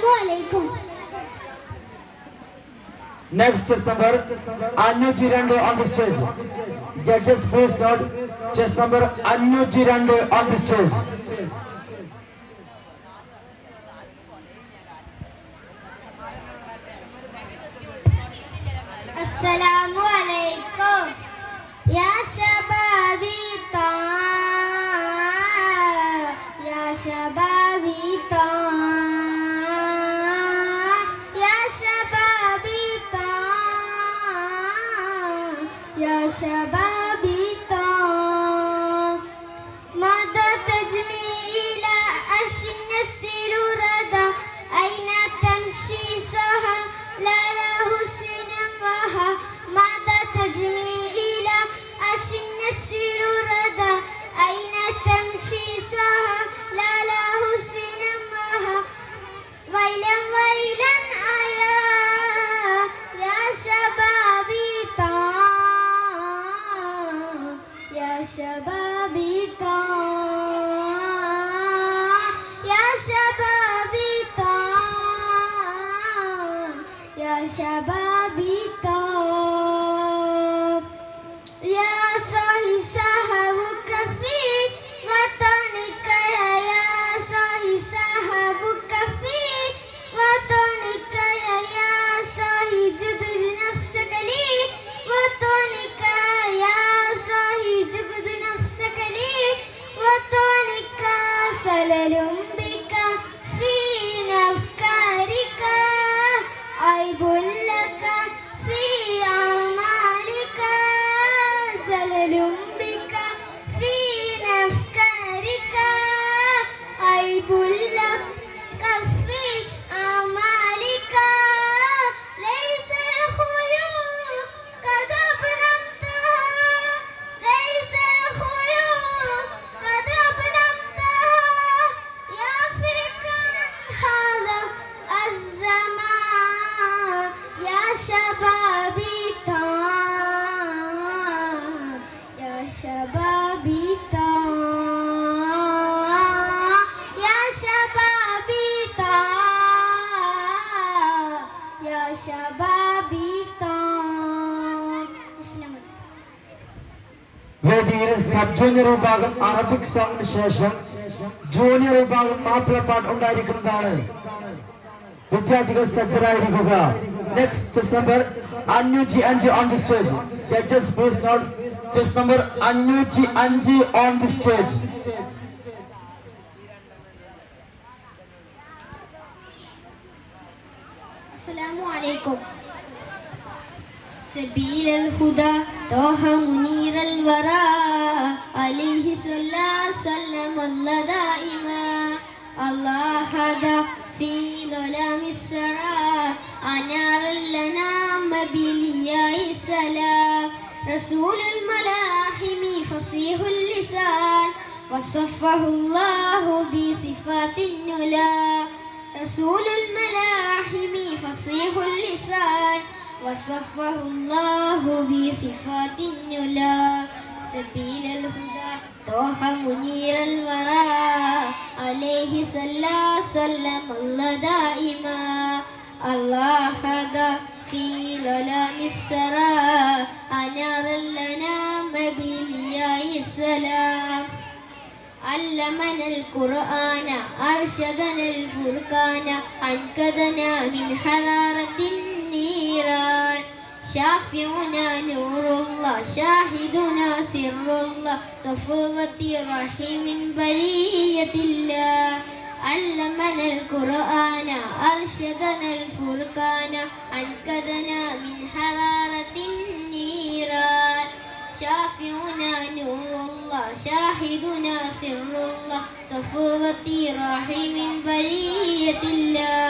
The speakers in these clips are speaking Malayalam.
Assalamualaikum. Next chess number Anuji Rande on the stage. Judges please note chess number Anuji Rande on the stage. Assalamualaikum. Ya shababi ta, ya shababi ta, ya shababi ta, ya shababi ta. Mada tajmila ashna sirurada, aina tamshi saha, la lahu sinamaha. Mada tajmila ashna sirurada, aina tamshi saha, la lahu sinamaha. Wailan wailan aya, ya shababi ta, ya shababi ta, ya shababi ta, ya shababi ta. Ya sahi sahabuka fi watanika, ya sahi sahabuka fi watanika, ya sahi judud nafsaka li watanika, ya sahi judud nafsaka li watanika. Salalum bika fi nafkarika, aibul laka fi amalika. Salalum bika fi nafkarika, aibul laka fi amalika. Laysa khuyu qad abnamtaha, laysa khuyu qad abnamtaha. Ya fikran hadha az-zaman, ya shababi ta, ya shababi ta, ya shababi ta, ya shababi ta. വേദിയിൽ സബ് ജൂനിയർ വിഭാഗം അറബിക് സോങ്ങിന് ശേഷം ജൂനിയർ വിഭാഗം മാപ്പിളപ്പാട്ട് ഉണ്ടായിരിക്കുന്നതാണ്. വിദ്യാർത്ഥികൾ സജ്ജരായിരിക്കുക. Next chest number 505 on the stage. Judges please note chess number 505 on the stage. Assalamualaikum. سبيل الهدى طه منير الورى عليه صلى سلم الله دائما. الله هدى في ظلام السرى أنار لنا بلياء السلام. رسول الملاحم فصيح اللسان وصفه الله بصفات النلا. رسول الملاحم فصيح اللسان وصفه الله بصفات النلا. سبيل الهدى طه منير الورى عليه صلى سلم الله دائما. الله هدى في ظلام السرى أنار لنا بلياء السلام. علمنا القرآن أرشدنا الفرقان أنقذنا من حرارة النيران. شافعنا نور الله شاهدنا سر الله صفوة رحيم برية الله. علمنا القرآن أرشدنا الفرقان أنقذنا من حرارة النيران. شافعنا نور الله شاهدنا سر الله صفوة رحيم برية الله.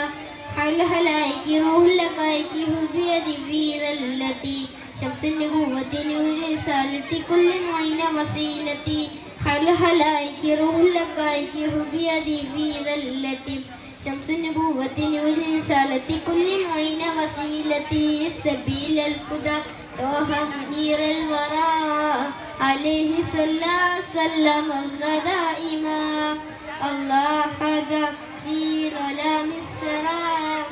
حل هلايك روح لقائك بيد في ذلتي شمس النبوة نور رسالة كل معين وسيلتي. حل هلايك روح لقائك بيد في ذلتي شمس النبوة نور رسالة كل معين وسيلتي. سبيل الهدى طه منير الورى عليه صلى سلم الله دائما. الله هدى في ظلام السماء السلام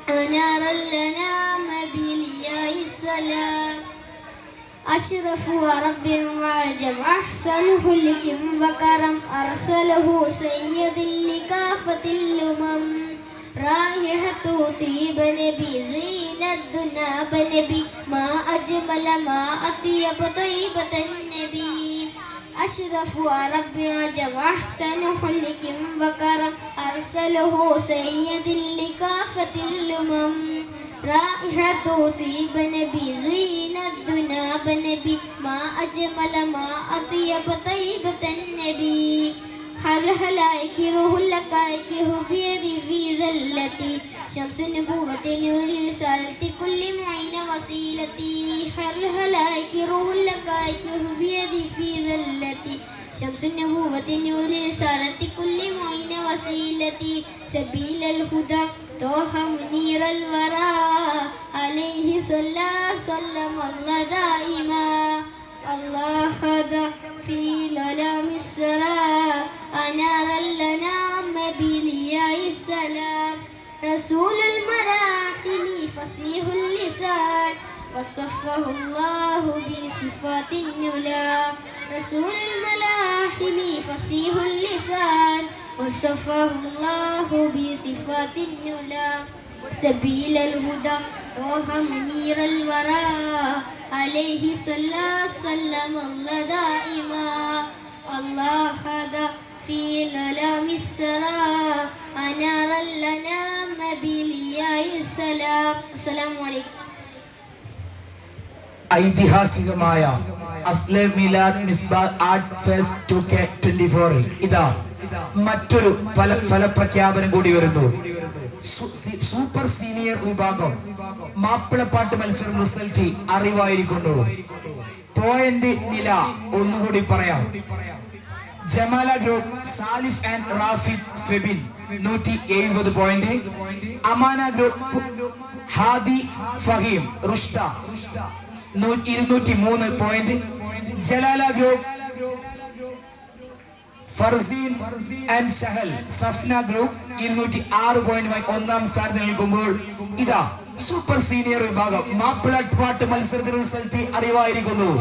أنار الأنام بلياء السلام أشرف عرب وعجم أحسن خلق وكرم أرسله سيد لكافة الأمم رائحة طيب نبي زين الدنيا بنبي ما أجمل ما أطيب طيبة النبي أشرف عرب عجم أحسن خلق وكرم أرسله سيد لكافة الأمم رائحة طيب نبي زين الدنيا بنبي ما أجمل ما أطيب طيبة النبي هل هلاك روح لكائك بيدي في زلتي شمس النبوة نور رسالة كل معين وسيلتي هل هلاك روح لكائك بيدي في زلتي شمس النبوة نور رسالة كل معين وسيلتي سبيل الهدى طه منير الورى عليه صلى سلم الله دائما الله هدى في ظلام السرى أنار الأنام بلياء السلام رسول الملاحم فصيح اللسان وصفه الله بصفات النلا رسول الملاحم فصيح اللسان وصفه الله بصفات النلا سبيل الهدى طه منير الورى عليه صلى سلم الله دائما الله هدى في ظلام السرى أنار الأنام بلياء السلام السلام عليكم ഐതിഹാസികമായ അഫ്ലെ Milad Misbah art fest 2K24 ഇതാ മറ്റൊരു ഫലപ്രഖ്യാപനം കൂടി വരുന്നു. സൂപ്പർ സീനിയർ വിഭാഗം മാപ്പിളപ്പാട്ട് മത്സരം റിസൾട്ട് അറിവായിരിക്കുന്നു. പോയിന്റ് നില ഒന്നുകൂടി പറയാം. Jamala group Salif and Rafid Febin 170 point, Amana group Hadi Faheem Rushda 203 point, Jalala group Farseen and Sahal Safna group 206 പോയിന്റുമായി ഒന്നാം സ്ഥാനത്ത് നിൽക്കുമ്പോൾ ഇതാ സൂപ്പർ സീനിയർ വിഭാഗം മാപ്പിളപ്പാട്ട് മത്സരത്തിന്റെ റിസൾട്ട് അറിവായിരിക്കുന്നു.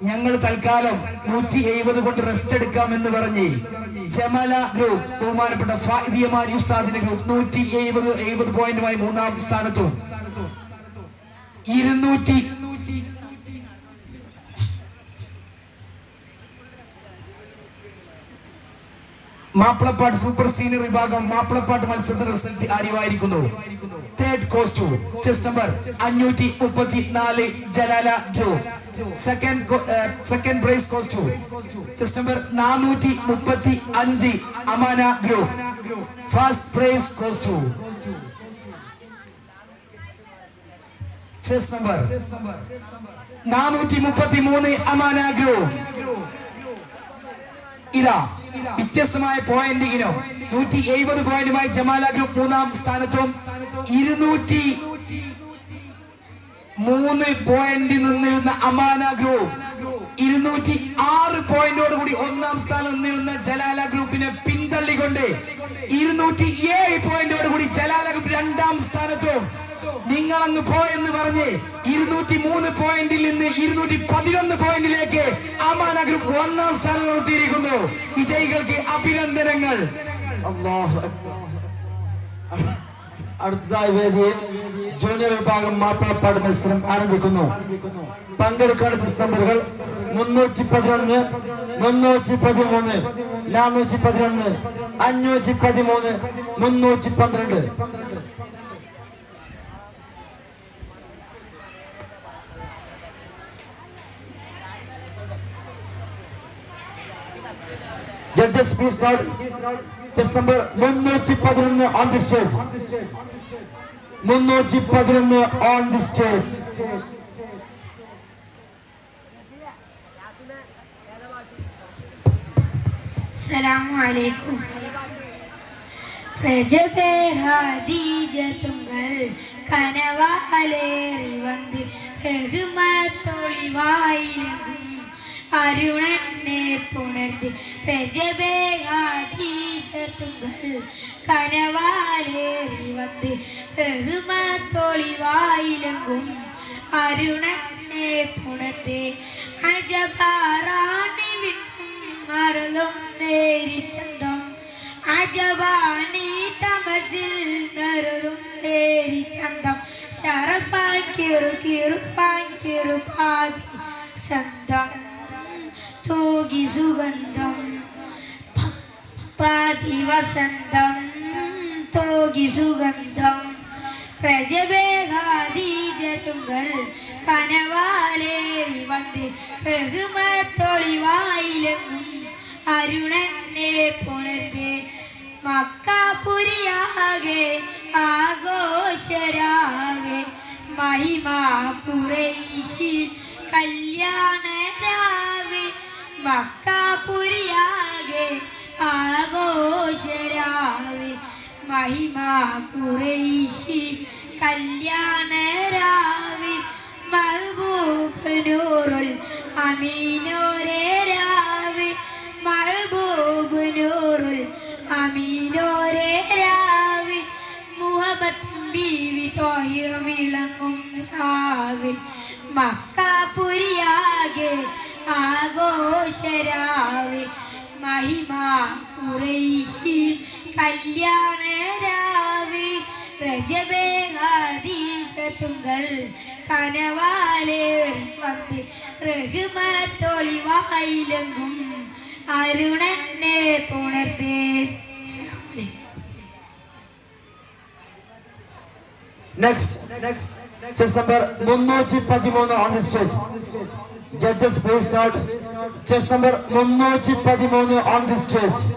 ഞങ്ങൾ തൽക്കാലം 170 കൊണ്ട് റെസ്റ്റ് എടുക്കാം എന്ന് പറഞ്ഞ് ജമല ഗ്രൂപ്പ് ബഹുമാനപ്പെട്ട ഫായിദിയമാൻ ഉസ്താദിന്റെ ഗ്രൂപ്പ് 170 പോയിന്റുമായി മൂന്നാം സ്ഥാനത്തും, 200 മാപ്പിളപ്പാട്ട് സൂപ്പർ സീനിയർ വിഭാഗം മാപ്പിളപ്പാട്ട് മത്സരത്തിന്റെ റിസൾട്ട് അറിവായിരിക്കുന്നു. Third goes to chest number 534 Jalala group, second prize goes to chest number 435 Amana group, first prize goes to chest number 433 Amana group. ഇതാ വ്യത്യസ്തമായ പോയിന്റ് ഇനം 170 പോയിന്റുമായി ജമാല ഗ്രൂപ്പ് മൂന്നാം സ്ഥാനത്തും, 203 പോയിന്റ് നിന്നിരുന്ന അമാന ഗ്രൂപ്പ് 206 പോയിന്റോട് കൂടി ഒന്നാം സ്ഥാനം നിന്നിരുന്ന ജലാല ഗ്രൂപ്പിനെ പിന്തള്ളിക്കൊണ്ട് 207 പോയിന്റോട് കൂടി ജലാല ഗ്രൂപ്പ് രണ്ടാം സ്ഥാനത്തും, നിങ്ങൾ അങ്ങ് പോയെന്ന് പറഞ്ഞ് 203 പോയിന്റിൽ നിന്ന് 211 പോയിന്റിലേക്ക് അമാന ഗ്രൂപ്പ് ഒന്നാം സ്ഥാനം നിർത്തിയിരിക്കുന്നു. വിജയികൾക്ക് അഭിനന്ദനങ്ങൾ. അടുത്തതായി വേദിയിൽ ജൂനിയർ വിഭാഗം മാപ്പിളപ്പാട്ട് മത്സരം ആരംഭിക്കുന്നു. പങ്കെടുക്കേണ്ട ചെസ് നമ്പറുകൾ 311, 313, 411, 513, 312. Judges, please start. Chess number 311 on the stage. 311 on the stage. Assalamu alaikum. Rajabe Hadijatungal Kanavaleri Vandi Rahmatoli Vailum അരുണനെ പുണർത്തി രജബേ ഖദീജത്തുങ്കൾ കനവാലേറി വന്ന് ബഹുമത്തൊളിവായിലെങ്കും അരുണനെ പുണർത്തി അജബാറാണി വിണ്ണും മറലും നേരിച്ചന്തം അജബാണി തമസിൽ നരരും നേരിച്ചന്തം ശരഫാൻ കിറു പാതി സന്തം തൂകി സുഗന്ധം പാതി വസന്തം തൂകി സുഗന്ധം രജബേ ഖദീജത്തുങ്കൾ കനവാലേറി വന്ന് ബഹുമത്തൊളിവായിലെങ്ങും അരുണനെ പുണർന്ന് മക്കാപുരിയാകെ ആഘോഷരാവെ മഹിമാ ഖുറൈശിൽ കല്യാണരാവെ മക്കാപുരിയാകെ ആഘോഷരാവെ മഹിമാ ഖുറൈശിൽ കല്യാണരാവെ മഹബൂബ് നൂറുൽ അമീനോരേ രാവെ മഹബൂബ് നൂറുൽ അമീനോരേ രാവെ മുഹബത്ത് ബീവി ത്വാഹിർ വിളങ്ങും രാവെ മക്കാപുരിയാകെ ആഘോഷരാവെ മഹിമാ ഖുറൈശിൽ കല്യാണരാവെ രജബേ ഖദീജത്തുങ്കൾ കനവാലേറി വന്ന് റഹ്മത്തൊളിവായിലെങ്കും അരുണനെ പുണർത്തേ. Next, chess number 313 on the stage. Judges, please start. Chess number 313 on the stage.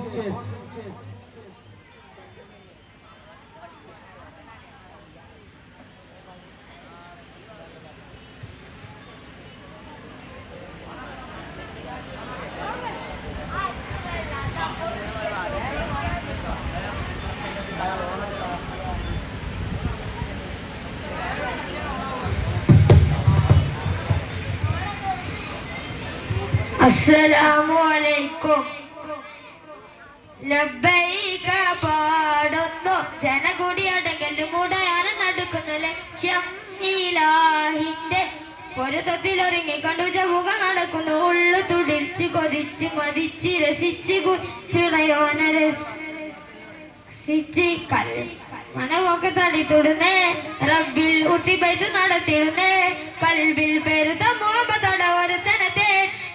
അസ്സലാമു അലൈക്കും. ലബ്ബൈക പാടുന്നു ജനകുടിയടങ്കലും മുടയാണ് നടക്കുന്ന ലക്ഷ്യം ഇലാഹിന്റെ പൊരുത്തത്തിലൊരുങ്ങിക്കൊണ്ട് ജവുകൾ നടക്കുന്നു. ഉള്ളു തുടിച്ച് കൊതിച്ച് മതിച്ച് രസിച്ച് കുച്ചിടയോനര് മനമൊക്കെ തടിത്തുടുന്നേ റബ്ബിൽ ഉത്തിബൈത്ത് നടത്തിടുന്നേ കൽബിൽ പെരുത്ത മോഹത്തട ഒരുത്തനത്തെ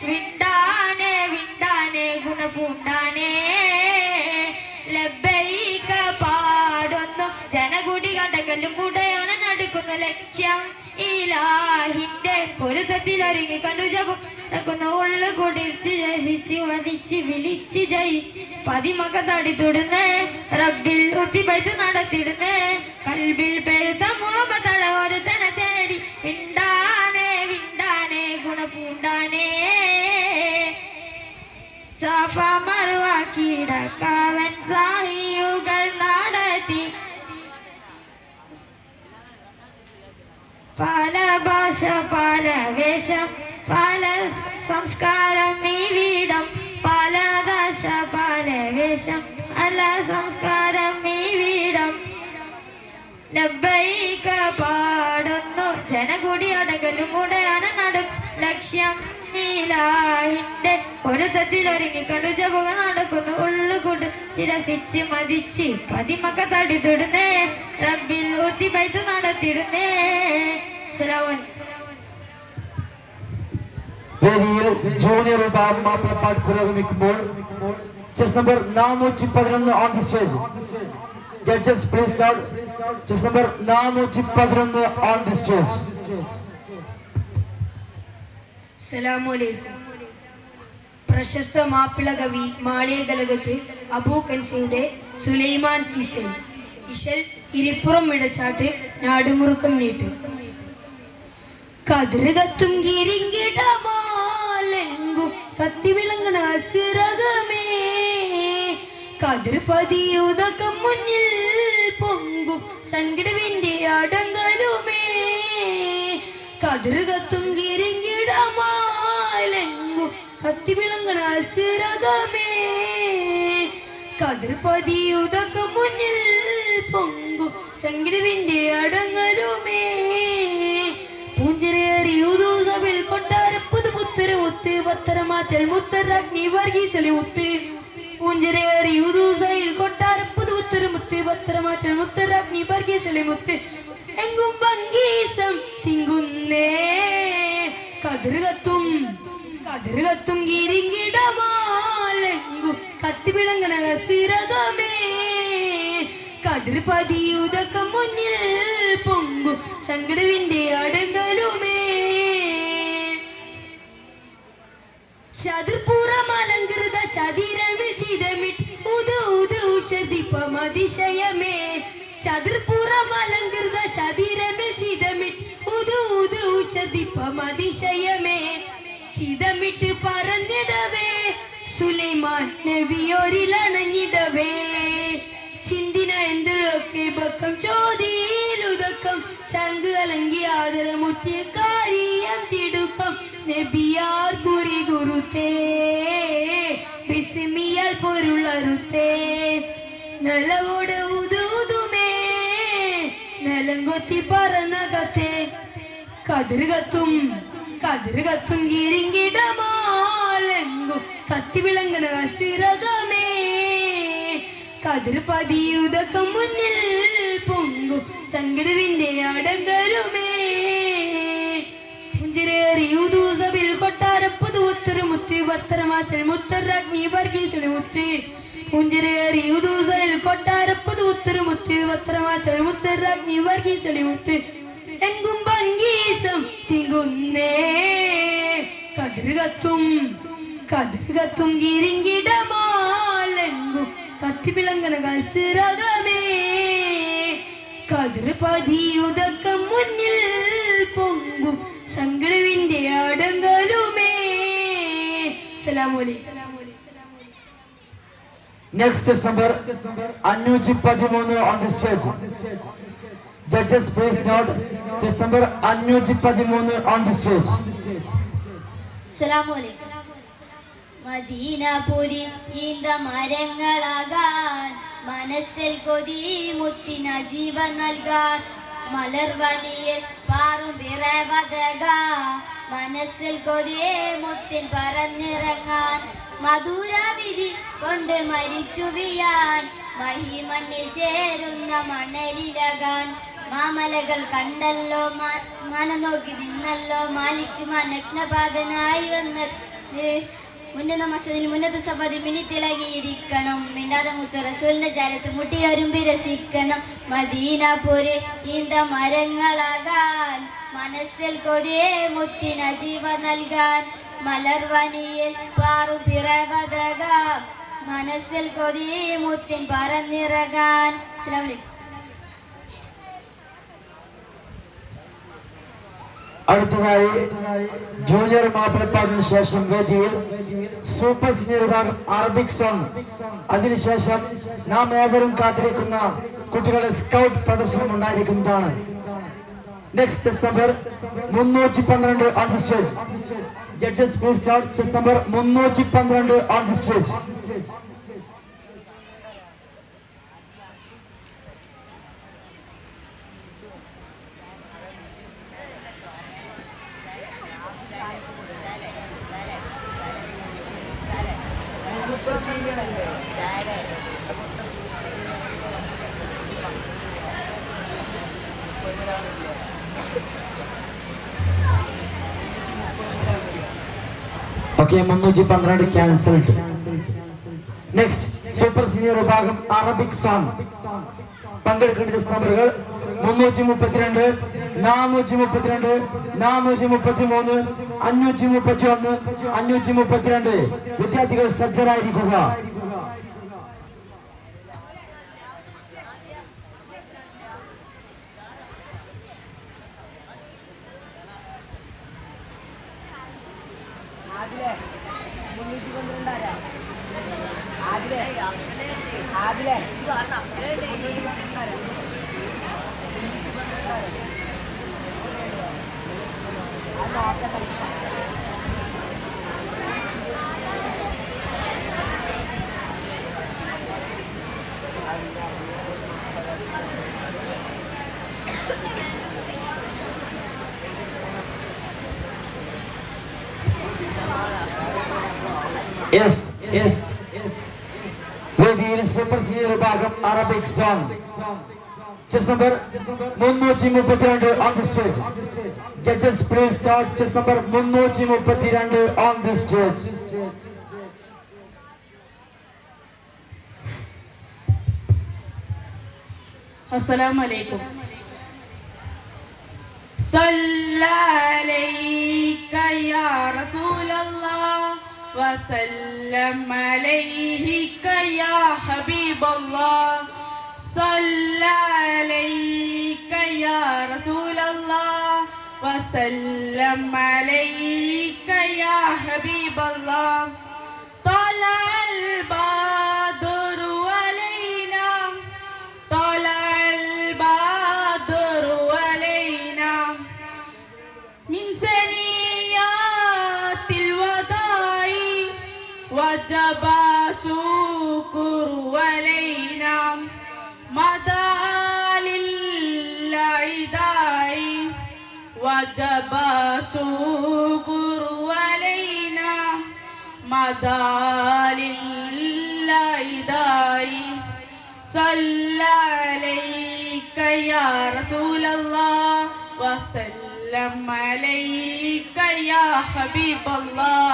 വിണ്ടാനേ വിണ്ടാനേ ഗുണപൂണ്ടാനേ ലബ്ബൈക പാടുന്നു ജനകുടി കണ്ടകലും കൂടെയാണ് നടക്കുന്ന ലക്ഷ്യം ഇലാഹിന്റെ പൊരുത്തത്തിൽ കണ്ടു ജപുന്നു. ഉള്ളു കുടിച്ച് രസിച്ച് വധിച്ച് വിളിച്ച് ജയിച്ച് പതിമൊക്കെ തടിത്തുടുന്നേ റബ്ബിൽ ഉത്തിബൈത്ത് നടത്തിടുന്നേ കൽബിൽ പെരുത്ത മോഹത്തട ഒരുത്തനെ തേടി വിണ്ടാനേ വിണ്ടാനേ ഗുണപൂണ്ടാനേ സാഫ മറുവ കീടക്കാവൻ സാഹിയുകൾ നടത്തി പല ഭാഷ പല വേഷം പല സംസ്കാരം ഈ വീടം പല ദശ പല വേഷം പല സംസ്കാരം ഈ വീടം ലബ്ബൈക പാടുന്നു ജനകുടി അടകലും കൂടെയാണ് ലക്ഷ്യം ഇലാഹിന്റെ പൊരുത്തത്തിലൊരുങ്ങിക്കൊണ്ട് ജപുക നടക്കുന്നു. ഉള്ളുകൂട്ട് ചിരസിച്ച് മതിച്ച് പതിമക്ക തടിത്തുടുന്നേ റബ്ബിൽ ഉത്തിബൈത്ത് നടത്തിടുന്നേ. വേദിയിൽ ജൂനിയർ വിഭാഗം മാപ്പിളപ്പാട്ട് പുരോഗമിക്കുമ്പോൾ chess number 411 on the stage. Judges please start. Chess number 411 on the stage. അസ്സലാമു അലൈക്കും. പ്രശസ്ത മാപ്പിള കവി മാളിയകലകത്ത് അബൂ കൻസയുടെ സുലൈമാൻ കീസൻ ഇശൽ ഇരിപ്പുറം ഇടച്ചാട്ട് നാടുമുറുക്കം നീട്ട് കതിർകത്തും ഗിരിങ്കിടമാലെങ്കും കത്തി വിളങ്ങണ സിറകമേ കതിർപതിയുതകം മുന്നിൽ പൊങ്കും സങ്കടവിന്റെ അടങ്കലുമേ കതിർകത്തും ഗിരിങ്കിടമാലെങ്കും കത്തി വിളങ്ങണ സിരകമേ കതിർപതിയുതൊക്കെ മുന്നിൽ പൊങ്കും സംഗീതവിന്റെ അടങ്ങലുമേ പൂഞ്ചിരേറിയുദൂസവിൽ കൊട്ടാര പുതുപുത്തര മുത്ത് പത്തരമാറ്റൽ മുത്തരാഗ്നി വർഗീസലി മുത്ത് പൂഞ്ചിരേറിയുദൂസയിൽ കൊട്ടാര പുതുപുത്തര മുത്ത് പത്തരമാറ്റൽ മുത്തരാഗ്നി വർഗീസലി മുത്ത് എങ്കും ഭംഗീസം തിങ്കുന്നേ കതിർകത്തും ഗിരിങ്കിടമാലെങ്കും കത്തി വിളങ്ങണ സിരകമേ കതിർപതിയുതൊക്കെ മുന്നിൽ പൊങ്കും സങ്കടവിന്റെ അടങ്കലുമേ ചതുർപൂറം അലങ്കൃത ചതിരമിൽ ചിതമിട്ട് ഊഷധിപ്പമതിശയമേ ചതുർപൂറം അലങ്കൃത ചതിരമിൽ ചിതമിട്ട് ഊഷധിപ്പമതിശയമേ ചിതമിട്ട് പറന്നിടവേ സുലൈമാൻ നബിയോരിലണഞ്ഞിടവേ ചിന്തിന എന്തൊക്കെ ബക്കം ചോദിയിലുതക്കം ചങ്ക് അലങ്കി ആദരമുറ്റിയ കാര്യം തിടുക്കം നബിയാർ കുറി ഗുരുത്തേ ബിസ്മിയാൽ പൊരുളറുത്തേ നലവോട് ഉദൂതുമേ നലങ്കൊത്തി പറന്നകത്തെ കതിർകത്തും ഗിരിങ്കിടമാലെങ്കും കത്തി വിളങ്ങണ സിരകമേ കതിർപതിയുതൊക്കെ മുന്നിൽ പൊങ്കും സങ്കടവിന്റെ അടങ്കരുമേ പുഞ്ചിരേറിയുദൂസവിൽ കൊട്ടാര പുതുപുത്തര മുത്ത് പത്തരമാറ്റൽ മുത്തരാഗ്നി വർഗീസലി മുത്ത് പുഞ്ചിരേറിയുദൂസവിൽ കൊട്ടാര പുതുപുത്തര മുത്ത് പത്തരമാറ്റൽ മുത്തരാഗ്നി വർഗീസലി മുത്ത് എങ്കും ഭംഗീസം തിങ്കുന്നേ കതിർകത്തും ഗിരിങ്കിടമാലെങ്കും കത്തി വിളങ്ങണ സിരകമേ കതിർപതിയുതൊക്കെ മുന്നിൽ പൊങ്കും സങ്കടവിന്റെ അടങ്കലുമേ. അസ്സലാമു അലൈക്കും. Next number 513 on the stage. Judges please note chess number 513 on the stage. അസ്സലാമു അലൈക്കും. മദീനപുരി ഈന്ത മരങ്ങളാകാൻ മനസ്സിൽ കൊതി മുത്തിന ജീവൻ നൽകാൻ മലർവണിയിൽ പാറും പിറവതക മനസ്സിൽ കൊതിയെ മുത്തിൻ പറന്നിറങ്ങാൻ മധുരവിധി കൊണ്ട് മരിച്ചു വീയാൻ മഹിമണ്ണിൽ ചേരുന്ന മണലിലകാൻ മാമലകൾ കണ്ടല്ലോ മനനോക്കി നിന്നല്ലോ മാലിക് മനഗ്നപാതനായി വന്നത് ഉന്നത മസ്ജിദിൽ ഉന്നത സഭയിൽ മിന്നിത്തിളകിയിരിക്കണം മിണ്ടാതെ മുത്ത് റസൂലിന്റെ ചരത്ത് മുട്ടിയൊരുമ്പി രസിക്കണം മദീനപുരി ഈന്ത മരങ്ങളാകാൻ മനസ്സിൽ കൊതിയെ മുത്തിന ജീവ നൽകാൻ മലർവനിയിൽ പാറു പിറവതക മനസ്സിൽ കൊതിയെ മുത്തിൻ പറന്നിറങ്ങാൻ. അസ്സലാമു അലൈക്കും. അടുത്തതായി ജൂനിയർ മാപ്പിളപ്പാട്ടിന് ശേഷം വേദിയിൽ സൂപ്പർ സീനിയർ വിഭാഗം അറബിക് സോങ്, അതിനുശേഷം നാം ഏവരും കാത്തിരിക്കുന്ന കുട്ടികളുടെ സ്കൗട്ട് പ്രദർശനം ഉണ്ടായിരിക്കുന്നതാണ്. Next chest number 312 on the stage. Judges please start chess number 312 on the stage. Okay, 312 cancelled. Next super senior വിഭാഗം അറബിക് സോങ്. പങ്കെടുക്കേണ്ട ചെസ് നമ്പറുകൾ 332, 432, 433, 531, 532. വിദ്യാർത്ഥികൾ സജ്ജരായിരിക്കുക. വേദിയിൽ സൂപ്പർ സീനിയർ വിഭാഗം Arabic song chess number 332 on the stage. Judges please start chess number 332 on the stage. Assalamu alaikum. Salla alayka ya Rasulallah wa sallam alayka ya Habiballah. Salla alayka ya Rasulallah wa sallam alayka ya Habiballah. Tala al-badru alayna, tala al-badru alayna min saniyatil wada'i wajaba shukru alayna مدى للعداء وجب شكر علينا مدى للعداء صلى عليك يا رسول الله وسلم عليك يا حبيب الله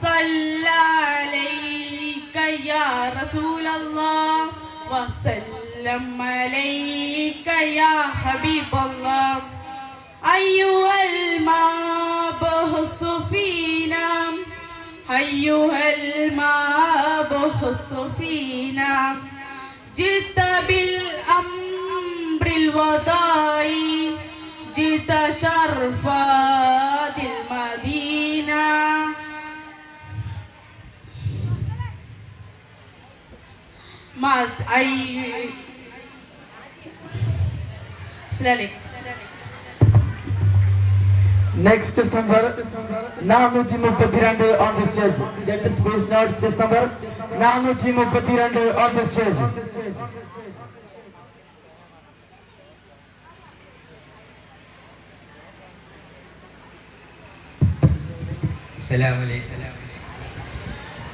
صلى عليك يا رسول الله وسلم عليك يا حبيب الله أيها المبعوث فينا أيها المبعوث فينا جئت بالأمر الوضعي جئت شرفا المدينة Next chess number 432 on the stage. Judges please note chess number 432 on the stage. Assalamu alaikum.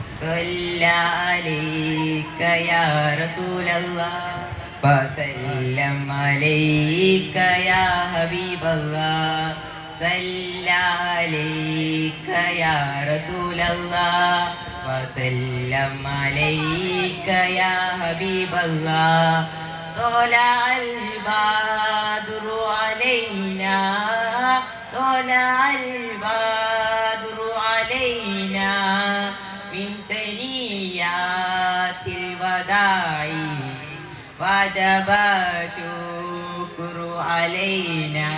Salla alayka ya Rasulallah wa sallam alayka ya Habiballah. Salla alayka ya Rasulallah wa sallam alayka ya Habiballah. Tala al-badru alayna, tala al-badru alayna من سنيات الوداع وجب شكر علينا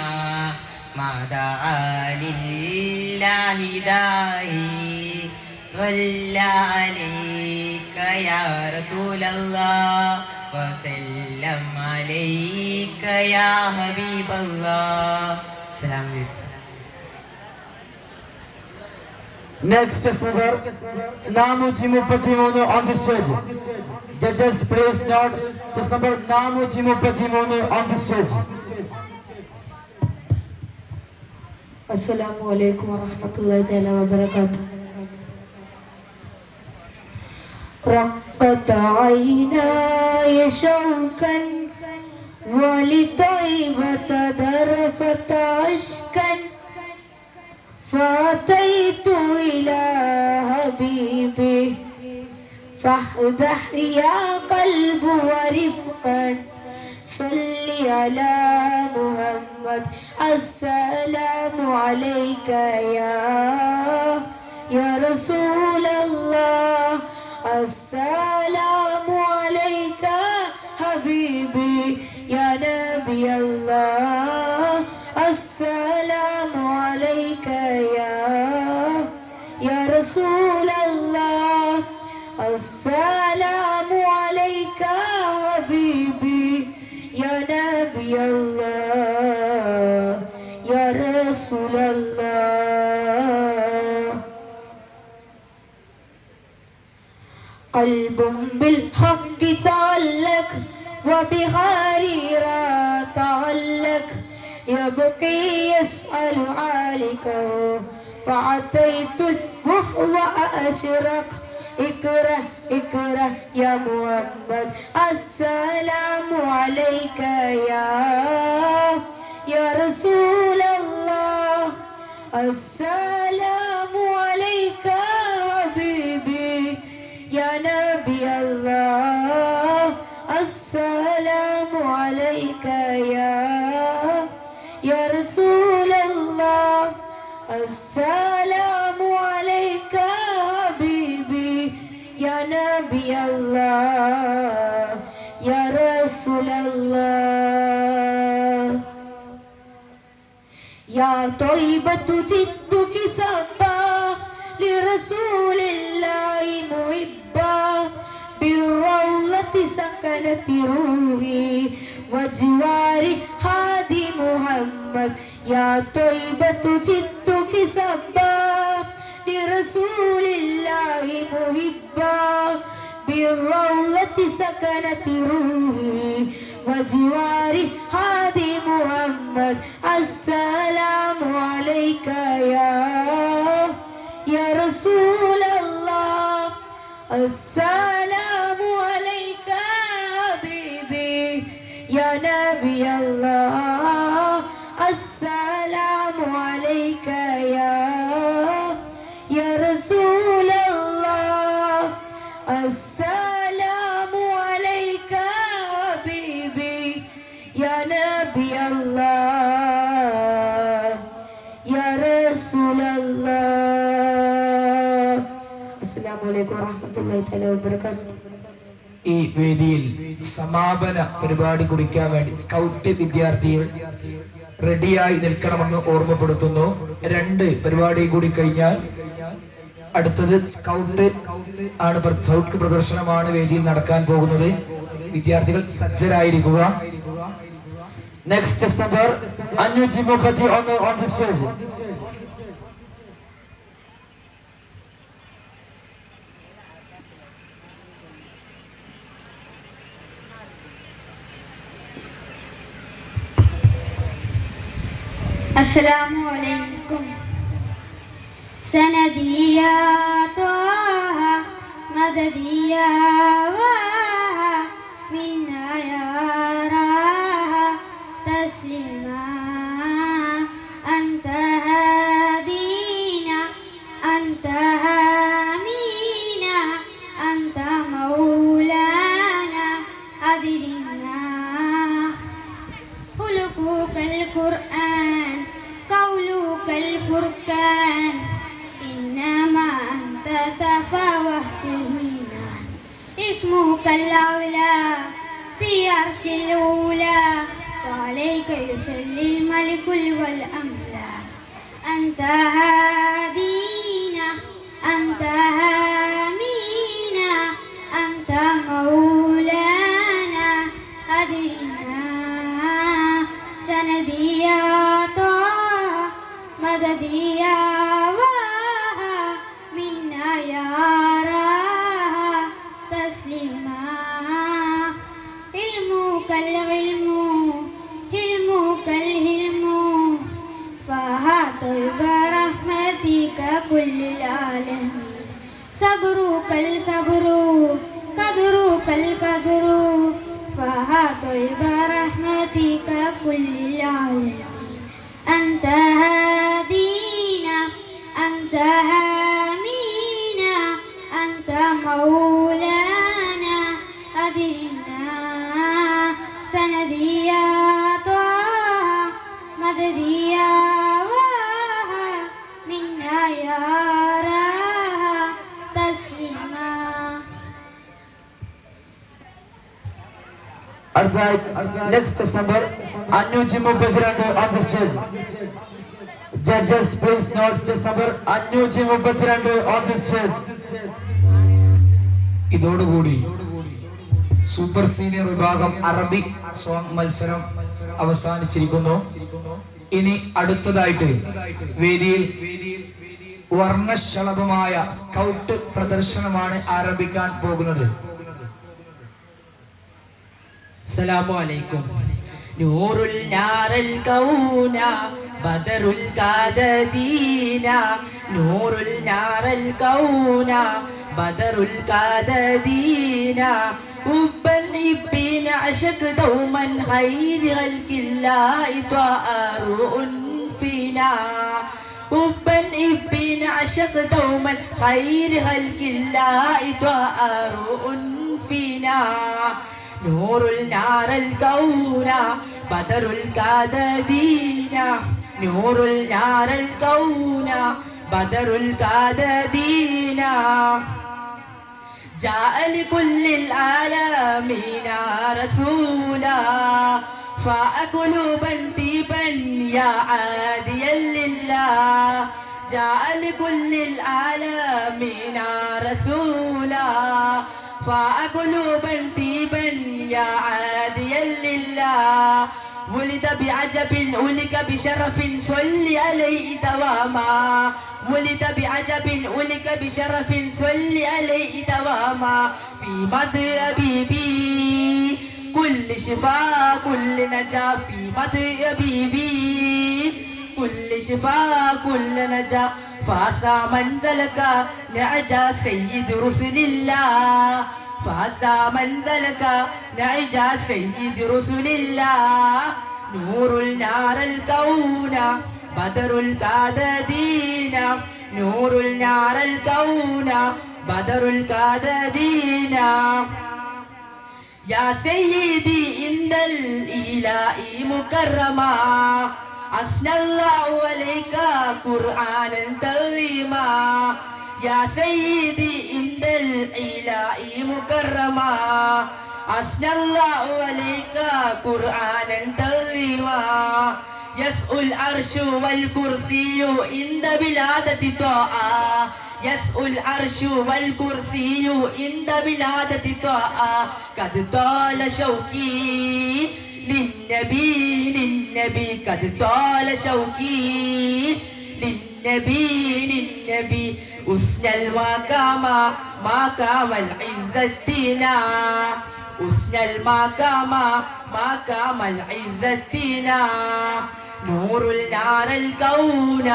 ما دعا لله داعي صلى عليك يا رسول الله وسلم عليك يا حبيب الله. السلام عليكم. Next chess number 433 on the stage. Judges please note chess number 433 on the stage. Assalamu alaikum wa rahmatullahi ta'ala wa barakatuh. رقت عيناي شوقا ولطيبة ذرفت عشقا فأتيت إلى حبيبي فاحدح يا قلب ورفقا صل على محمد السلام عليك يا رسول الله السلام عليك حبيبي يا نبي الله السلام عليك يا رسول الله السلام عليك حبيبي يا نبي الله يا رسول الله. قلب بالحق تعلق وبغريرة تعلق يبكي يسأل عالكه فأتيت وأشرق اقرأ اقرأ يا محمد السلام عليك يا رسول الله السلام عليك حبيبي يا نبي الله السلام عليك يا رسول الله السلام عليك حبيبي يا نبي الله يا رسول الله يا طيبة جدك سبا لرسول الله محبا بالروضة سكنت روحي وجوار هادي محمد يا طيبة جدك سبا لرسول الله محبا بالروضة سكنت روحي وجوار هادي محمد السلام عليك يا رسول الله السلام عليك حبيبي يا نبي الله السلام عليك يا رسول الله السلام عليك حبيبي يا نبي الله يا رسول الله السلام عليكم ورحمة الله تعالى وبركاته. ഈ വേദിയിൽ സമാപന പരിപാടി കുറിക്കാൻ വേണ്ടി സ്കൗട്ട് വിദ്യാർത്ഥികൾ റെഡിയായി നിൽക്കണമെന്ന് ഓർമ്മപ്പെടുത്തുന്നു. 2 പരിപാടി കൂടി കഴിഞ്ഞാൽ അടുത്തത് സ്കൗട്ട് ആണ്. സ്കൗട്ട് പ്രദർശനമാണ് വേദിയിൽ നടക്കാൻ പോകുന്നത്. വിദ്യാർത്ഥികൾ സജ്ജരായിരിക്കുക. Next number 531 on the stage. السلام عليكم سندي يا طه مددي يا واه منا يا راه تسليما أنت هادينا أنت هامينا أنت مولانا أدرنا خلقك القرآن قولك الفرقان إنما أنت تفاوهت المينان اسمك الأعلى في عرش الأولى وعليك يصلي الملك والأملاك أنت هادينا أنت هامينا أنت مولانا أدرنا سندي يا طه مددي يا واه منا يا راه تسليما علمك العلم حلمك الحلم فهات برحمتك كل العالمين صبرك الصبر قدرك القدر فهات برحمتك كل العالمين أنت هادينا أنت هامينا أنت مولانا أدرنا سندي يا طه مددي يا واه منا يا راه تسليما. Next number 532 on the stage. Judges, please note just number 532 on the stage. ഇതോടുകൂടി സൂപ്പർ സീനിയർ വിഭാഗം അറബി സോങ് മത്സരം അവസാനിച്ചിരിക്കുന്നു. ഇനി അടുത്തതായിട്ട് വേദിയിൽ വർണ്ണശലഭമായ സ്കൗട്ട് പ്രദർശനമാണ് ആരംഭിക്കാൻ പോകുന്നത്. السلام عليكم نور النار الكون ബദറുൽ കാദദീന നൂറുൽ നാറൽ കൗന ബദറുൽ കാദദീന ഉബ്ബൻ ഇബ്ബിന അശക് ദൗമൻ ഖൈരി ഖൽഖില്ലാഹി ത്വാറുൻ ഫീനാ ഉബ്ബൻ ഇബ്ബിന അശക് ദൗമൻ ഖൈരി ഖൽഖില്ലാഹി ത്വാറുൻ ഫീനാ നൂറുൽ നാറൽ കൗന ബദറുൽ കാദദീന നൂറുൽ നാറൽ കൗന ബദറുൽ കാദദീന جاء لكل العالمين رسولا فاء قلوبا طيبا يا عاديا لله جاء لكل العالمين رسولا فاء قلوبا طيبا يا عاديا لله ولد بعجب ولك بشرف صل عليه دواما ولد بعجب ولك بشرف صل عليه دواما في مدح حبيبي كل شفاء كل نجاة في مدح حبيبي كل شفاء كل نجاة فاسا منزلك نعجى سيد رسل الله فاسا منزلك نعجى سيد رسل الله نور النار الكون بدر الكاددين نور النار الكون بدر الكاددين يا سيدي عند الإله مكرما أثنى الله عليك قرآنا تعظيما يا سيدي عند الإله مكرما أثنى الله عليك قرآنا تعظيما يسأل العرش والكرسي عند بلادة طاعة يسأل العرش والكرسي عند بلادة طاعة قد طال شوقي للنبي قد طال شوقي للنبي أسن المقام مقام العزتنا أسن المقام مقام العزتنا نور النار الكون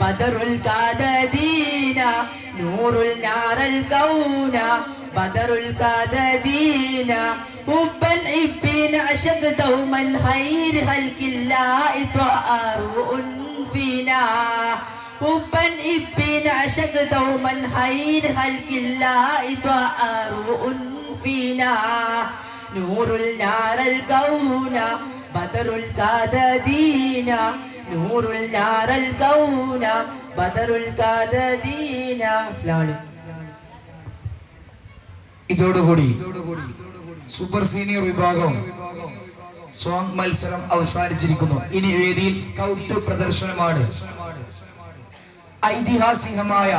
بدر الكاددين نور النار الكون بدر الكاددين حبا إبن عشق دوما خير خلق الله طائر فينا حبا إبن عشق دوما خير خلق الله طائر فينا نور النار الكون بدر الكاددين نور النار الكون بدر الكاددين السلام عليكم ഇതോടുകൂടി സൂപ്പർ സീനിയർ വിഭാഗം സോങ് മത്സരം അവസാനിച്ചിരിക്കുന്നു. ഇനി വേദിയിൽ സ്കൗട്ട് പ്രദർശനമാണ്. ഐതിഹാസികമായ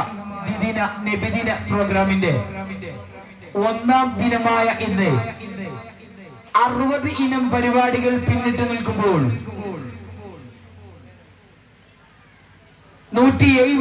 ദ്വിദിന നബിദിന പ്രോഗ്രാമിന്റെ ഒന്നാം ദിനമായ ഇന്ന് 60 ഇനം പരിപാടികൾ പിന്നിട്ട് നിൽക്കുമ്പോൾ 170